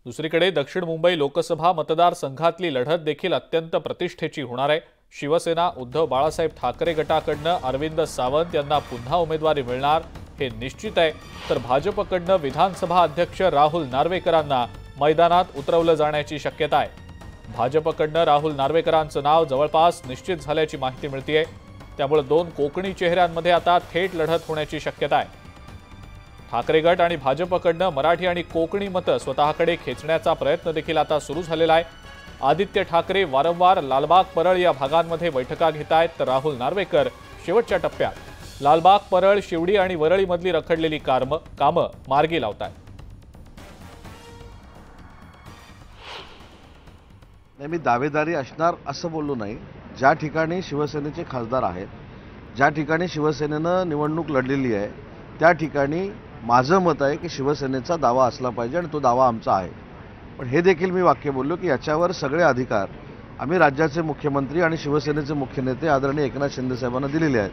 दुसरीकडे दक्षिण मुंबई लोकसभा मतदारसंघातली लढत देखील अत्यंत प्रतिष्ठेची होणार आहे। शिवसेना उद्धव बाळासाहेब ठाकरे गटाकडनं अरविंद सावंत यांना पुन्हा उमेदवारी मिळणार हे निश्चित आहे, तर भाजपकडनं विधानसभा अध्यक्ष राहुल नार्वेकरांना मैदानात उतरवलं जाण्याची शक्यता आहे। भाजपकडनं राहुल नार्वेकरांचं नाव जवळपास निश्चित झाल्याची माहिती मिळतेय, त्यामुळे दोन कोकणी चेहऱ्यांमध्ये आता थेट लढत होण्याची शक्यता आहे। ठाकरे गट आणि भाजपकडनं मराठी आणि कोकणी मतं स्वतःकडे खेचण्याचा प्रयत्न देखील आता सुरू झालेला आहे। आदित्य ठाकरे वारंवार लालबाग परळ या भागांमध्ये बैठका घेत आहेत, तर राहुल नार्वेकर शेवटच्या टप्प्यात लालबाग परळ शिवडी आणि वरळीमधली रखडलेली कामं मार्गी लावत आहेत। मी दावेदारी असणार असं बोललो नाही। ज्या ठिकाणी शिवसेनेचे खासदार आहेत, ज्या ठिकाणी शिवसेनेनं निवडणूक लढलेली आहे, त्या ठिकाणी माझं मत आहे की शिवसेनेचा दावा असला पाहिजे आणि तो दावा आमचा आहे। पण हे देखील मी वाक्य बोललो की याच्यावर सगळे अधिकार आम्ही राज्याचे मुख्यमंत्री आणि शिवसेनेचे मुख्य नेते आदरणीय एकनाथ शिंदे साहेबांना दिलेले आहेत।